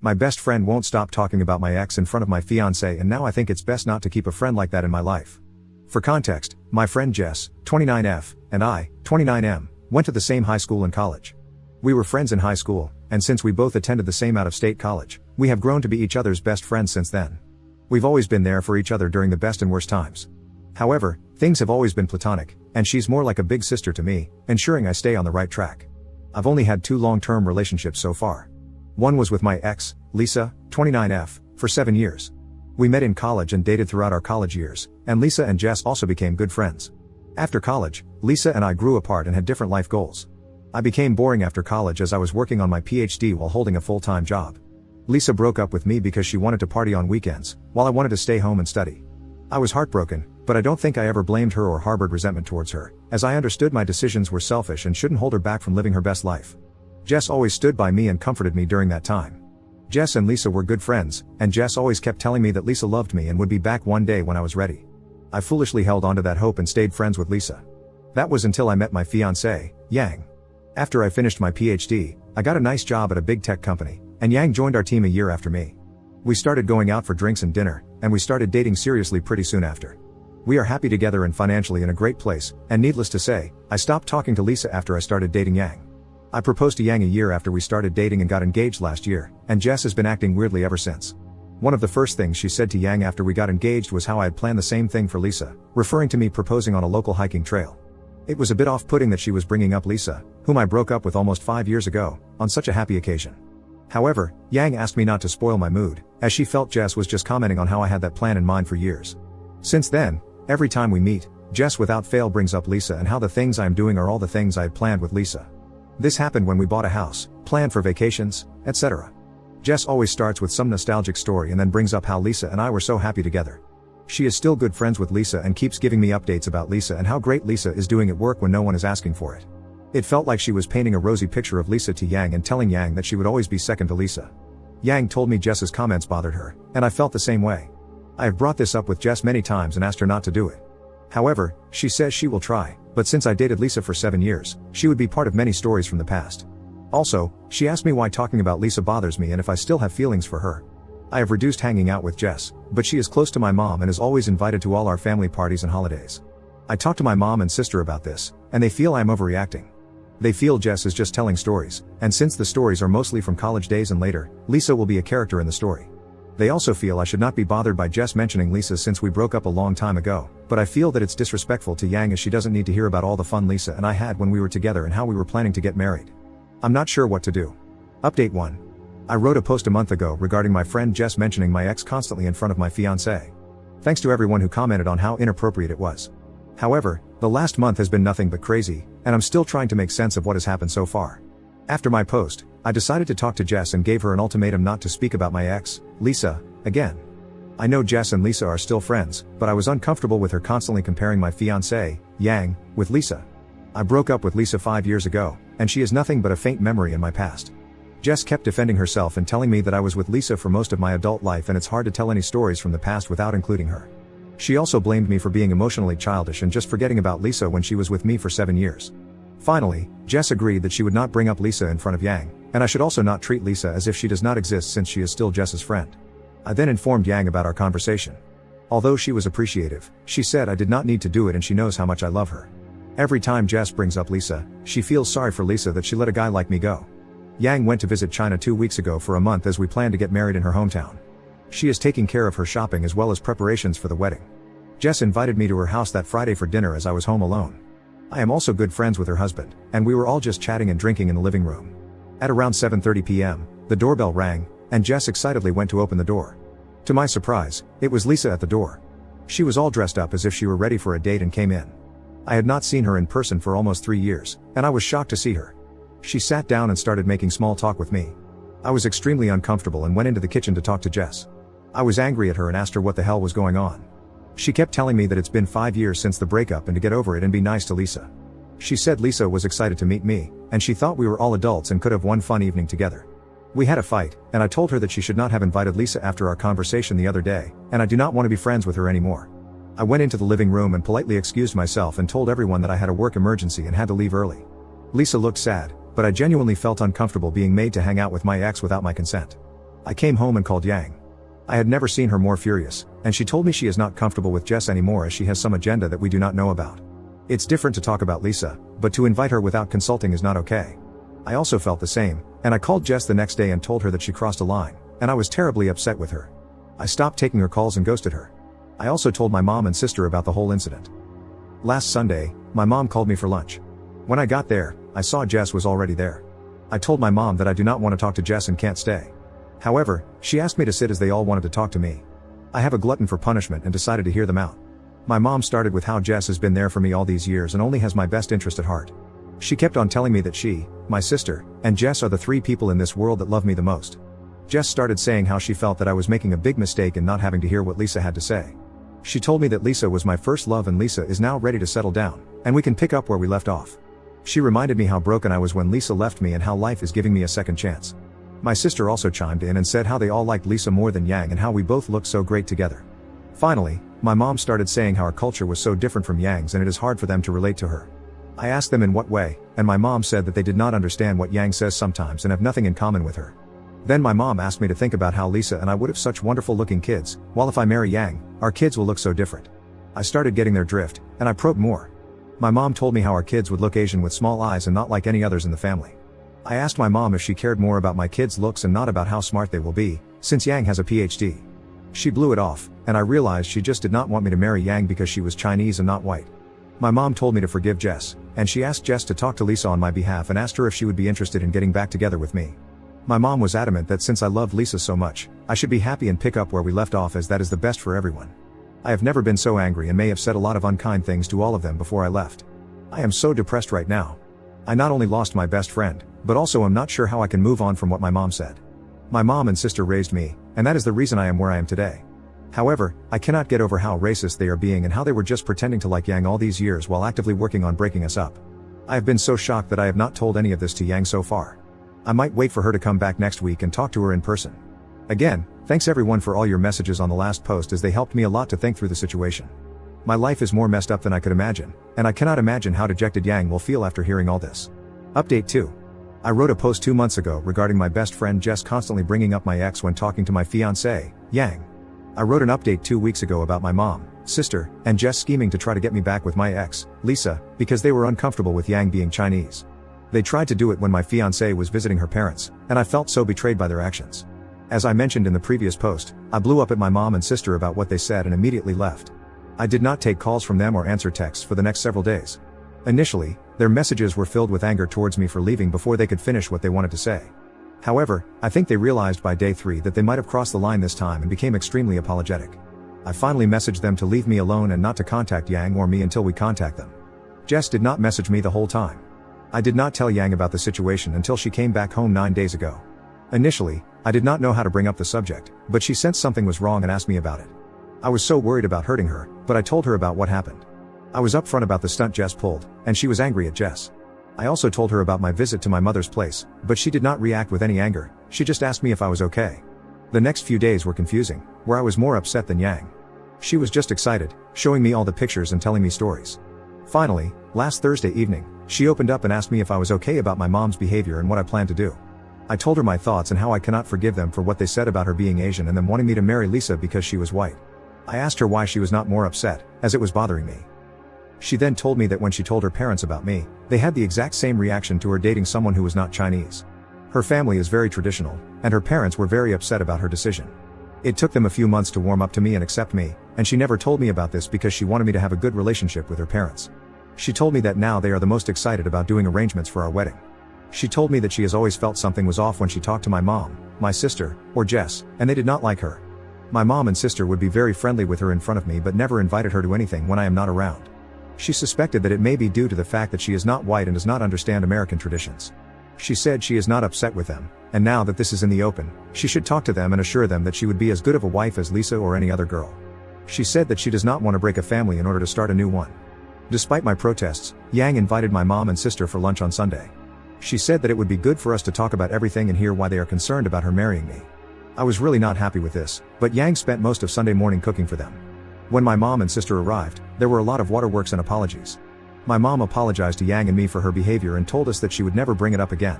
My best friend won't stop talking about my ex in front of my fiancé, and now I think it's best not to keep a friend like that in my life. For context, my friend Jess, 29F, and I, 29M, went to the same high school and college. We were friends in high school, and since we both attended the same out-of-state college, we have grown to be each other's best friends since then. We've always been there for each other during the best and worst times. However, things have always been platonic, and she's more like a big sister to me, ensuring I stay on the right track. I've only had 2 long-term relationships so far. One was with my ex, Lisa, 29F, for 7 years. We met in college and dated throughout our college years, and Lisa and Jess also became good friends. After college, Lisa and I grew apart and had different life goals. I became boring after college as I was working on my PhD while holding a full-time job. Lisa broke up with me because she wanted to party on weekends, while I wanted to stay home and study. I was heartbroken, but I don't think I ever blamed her or harbored resentment towards her, as I understood my decisions were selfish and shouldn't hold her back from living her best life. Jess always stood by me and comforted me during that time. Jess and Lisa were good friends, and Jess always kept telling me that Lisa loved me and would be back one day when I was ready. I foolishly held onto that hope and stayed friends with Lisa. That was until I met my fiancé, Yang. After I finished my PhD, I got a nice job at a big tech company, and Yang joined our team a year after me. We started going out for drinks and dinner, and we started dating seriously pretty soon after. We are happy together and financially in a great place, and needless to say, I stopped talking to Lisa after I started dating Yang. I proposed to Yang a year after we started dating and got engaged last year, and Jess has been acting weirdly ever since. One of the first things she said to Yang after we got engaged was how I had planned the same thing for Lisa, referring to me proposing on a local hiking trail. It was a bit off-putting that she was bringing up Lisa, whom I broke up with almost 5 years ago, on such a happy occasion. However, Yang asked me not to spoil my mood, as she felt Jess was just commenting on how I had that plan in mind for years. Since then, every time we meet, Jess without fail brings up Lisa and how the things I am doing are all the things I had planned with Lisa. This happened when we bought a house, planned for vacations, etc. Jess always starts with some nostalgic story and then brings up how Lisa and I were so happy together. She is still good friends with Lisa and keeps giving me updates about Lisa and how great Lisa is doing at work when no one is asking for it. It felt like she was painting a rosy picture of Lisa to Yang and telling Yang that she would always be second to Lisa. Yang told me Jess's comments bothered her, and I felt the same way. I have brought this up with Jess many times and asked her not to do it. However, she says she will try, but since I dated Lisa for 7 years, she would be part of many stories from the past. Also, she asked me why talking about Lisa bothers me and if I still have feelings for her. I have reduced hanging out with Jess, but she is close to my mom and is always invited to all our family parties and holidays. I talked to my mom and sister about this, and they feel I am overreacting. They feel Jess is just telling stories, and since the stories are mostly from college days and later, Lisa will be a character in the story. They also feel I should not be bothered by Jess mentioning Lisa since we broke up a long time ago, but I feel that it's disrespectful to Yang as she doesn't need to hear about all the fun Lisa and I had when we were together and how we were planning to get married. I'm not sure what to do. Update 1. I wrote a post a month ago regarding my friend Jess mentioning my ex constantly in front of my fiancé. Thanks to everyone who commented on how inappropriate it was. However, the last month has been nothing but crazy, and I'm still trying to make sense of what has happened so far. After my post, I decided to talk to Jess and gave her an ultimatum not to speak about my ex, Lisa, again. I know Jess and Lisa are still friends, but I was uncomfortable with her constantly comparing my fiancé, Yang, with Lisa. I broke up with Lisa 5 years ago, and she is nothing but a faint memory in my past. Jess kept defending herself and telling me that I was with Lisa for most of my adult life and it's hard to tell any stories from the past without including her. She also blamed me for being emotionally childish and just forgetting about Lisa when she was with me for 7 years. Finally, Jess agreed that she would not bring up Lisa in front of Yang, and I should also not treat Lisa as if she does not exist since she is still Jess's friend. I then informed Yang about our conversation. Although she was appreciative, she said I did not need to do it and she knows how much I love her. Every time Jess brings up Lisa, she feels sorry for Lisa that she let a guy like me go. Yang went to visit China 2 weeks ago for a month as we plan to get married in her hometown. She is taking care of her shopping as well as preparations for the wedding. Jess invited me to her house that Friday for dinner as I was home alone. I am also good friends with her husband, and we were all just chatting and drinking in the living room. At around 7:30 p.m., the doorbell rang, and Jess excitedly went to open the door. To my surprise, it was Lisa at the door. She was all dressed up as if she were ready for a date and came in. I had not seen her in person for almost 3 years, and I was shocked to see her. She sat down and started making small talk with me. I was extremely uncomfortable and went into the kitchen to talk to Jess. I was angry at her and asked her what the hell was going on. She kept telling me that it's been 5 years since the breakup and to get over it and be nice to Lisa. She said Lisa was excited to meet me, and she thought we were all adults and could have one fun evening together. We had a fight, and I told her that she should not have invited Lisa after our conversation the other day, and I do not want to be friends with her anymore. I went into the living room and politely excused myself and told everyone that I had a work emergency and had to leave early. Lisa looked sad, but I genuinely felt uncomfortable being made to hang out with my ex without my consent. I came home and called Yang. I had never seen her more furious, and she told me she is not comfortable with Jess anymore as she has some agenda that we do not know about. It's different to talk about Lisa, but to invite her without consulting is not okay. I also felt the same, and I called Jess the next day and told her that she crossed a line, and I was terribly upset with her. I stopped taking her calls and ghosted her. I also told my mom and sister about the whole incident. Last Sunday, my mom called me for lunch. When I got there, I saw Jess was already there. I told my mom that I do not want to talk to Jess and can't stay. However, she asked me to sit as they all wanted to talk to me. I have a glutton for punishment and decided to hear them out. My mom started with how Jess has been there for me all these years and only has my best interest at heart. She kept on telling me that she, my sister, and Jess are the three people in this world that love me the most. Jess started saying how she felt that I was making a big mistake in not having to hear what Lisa had to say. She told me that Lisa was my first love and Lisa is now ready to settle down, and we can pick up where we left off. She reminded me how broken I was when Lisa left me and how life is giving me a second chance. My sister also chimed in and said how they all liked Lisa more than Yang and how we both looked so great together. Finally, my mom started saying how our culture was so different from Yang's and it is hard for them to relate to her. I asked them in what way, and my mom said that they did not understand what Yang says sometimes and have nothing in common with her. Then my mom asked me to think about how Lisa and I would have such wonderful looking kids, while if I marry Yang, our kids will look so different. I started getting their drift, and I probed more. My mom told me how our kids would look Asian with small eyes and not like any others in the family. I asked my mom if she cared more about my kids' looks and not about how smart they will be, since Yang has a PhD. She blew it off, and I realized she just did not want me to marry Yang because she was Chinese and not white. My mom told me to forgive Jess, and she asked Jess to talk to Lisa on my behalf and asked her if she would be interested in getting back together with me. My mom was adamant that since I loved Lisa so much, I should be happy and pick up where we left off as that is the best for everyone. I have never been so angry and may have said a lot of unkind things to all of them before I left. I am so depressed right now. I not only lost my best friend, but also am not sure how I can move on from what my mom said. My mom and sister raised me, and that is the reason I am where I am today. However, I cannot get over how racist they are being and how they were just pretending to like Yang all these years while actively working on breaking us up. I have been so shocked that I have not told any of this to Yang so far. I might wait for her to come back next week and talk to her in person. Again, thanks everyone for all your messages on the last post as they helped me a lot to think through the situation. My life is more messed up than I could imagine, and I cannot imagine how dejected Yang will feel after hearing all this. Update 2. I wrote a post 2 months ago regarding my best friend Jess constantly bringing up my ex when talking to my fiancé, Yang. I wrote an update 2 weeks ago about my mom, sister, and Jess scheming to try to get me back with my ex, Lisa, because they were uncomfortable with Yang being Chinese. They tried to do it when my fiancée was visiting her parents, and I felt so betrayed by their actions. As I mentioned in the previous post, I blew up at my mom and sister about what they said and immediately left. I did not take calls from them or answer texts for the next several days. Initially, their messages were filled with anger towards me for leaving before they could finish what they wanted to say. However, I think they realized by day 3 that they might have crossed the line this time and became extremely apologetic. I finally messaged them to leave me alone and not to contact Yang or me until we contact them. Jess did not message me the whole time. I did not tell Yang about the situation until she came back home 9 days ago. Initially, I did not know how to bring up the subject, but she sensed something was wrong and asked me about it. I was so worried about hurting her, but I told her about what happened. I was upfront about the stunt Jess pulled, and she was angry at Jess. I also told her about my visit to my mother's place, but she did not react with any anger, she just asked me if I was okay. The next few days were confusing, where I was more upset than Yang. She was just excited, showing me all the pictures and telling me stories. Finally, last Thursday evening, she opened up and asked me if I was okay about my mom's behavior and what I plan to do. I told her my thoughts and how I cannot forgive them for what they said about her being Asian and them wanting me to marry Lisa because she was white. I asked her why she was not more upset, as it was bothering me. She then told me that when she told her parents about me, they had the exact same reaction to her dating someone who was not Chinese. Her family is very traditional, and her parents were very upset about her decision. It took them a few months to warm up to me and accept me, and she never told me about this because she wanted me to have a good relationship with her parents. She told me that now they are the most excited about doing arrangements for our wedding. She told me that she has always felt something was off when she talked to my mom, my sister, or Jess, and they did not like her. My mom and sister would be very friendly with her in front of me but never invited her to anything when I am not around. She suspected that it may be due to the fact that she is not white and does not understand American traditions. She said she is not upset with them, and now that this is in the open, she should talk to them and assure them that she would be as good of a wife as Lisa or any other girl. She said that she does not want to break a family in order to start a new one. Despite my protests, Yang invited my mom and sister for lunch on Sunday. She said that it would be good for us to talk about everything and hear why they are concerned about her marrying me. I was really not happy with this, but Yang spent most of Sunday morning cooking for them. When my mom and sister arrived, there were a lot of waterworks and apologies. My mom apologized to Yang and me for her behavior and told us that she would never bring it up again.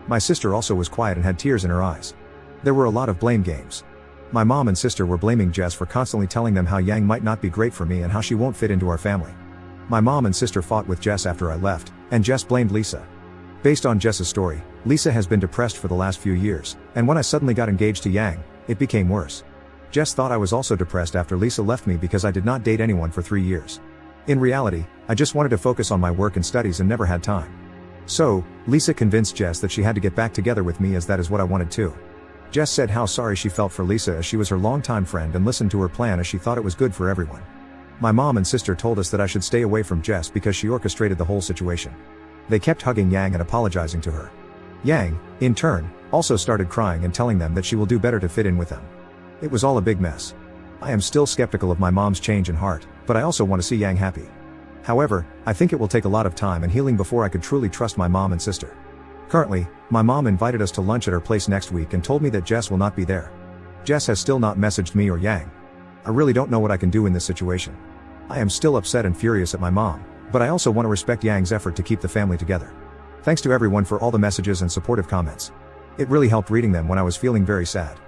My sister also was quiet and had tears in her eyes. There were a lot of blame games. My mom and sister were blaming Jess for constantly telling them how Yang might not be great for me and how she won't fit into our family. My mom and sister fought with Jess after I left, and Jess blamed Lisa. Based on Jess's story, Lisa has been depressed for the last few years, and when I suddenly got engaged to Yang, it became worse. Jess thought I was also depressed after Lisa left me because I did not date anyone for 3 years. In reality, I just wanted to focus on my work and studies and never had time. So, Lisa convinced Jess that she had to get back together with me as that is what I wanted too. Jess said how sorry she felt for Lisa as she was her longtime friend and listened to her plan as she thought it was good for everyone. My mom and sister told us that I should stay away from Jess because she orchestrated the whole situation. They kept hugging Yang and apologizing to her. Yang, in turn, also started crying and telling them that she will do better to fit in with them. It was all a big mess. I am still skeptical of my mom's change in heart, but I also want to see Yang happy. However, I think it will take a lot of time and healing before I could truly trust my mom and sister. Currently, my mom invited us to lunch at her place next week and told me that Jess will not be there. Jess has still not messaged me or Yang. I really don't know what I can do in this situation. I am still upset and furious at my mom, but I also want to respect Yang's effort to keep the family together. Thanks to everyone for all the messages and supportive comments. It really helped reading them when I was feeling very sad.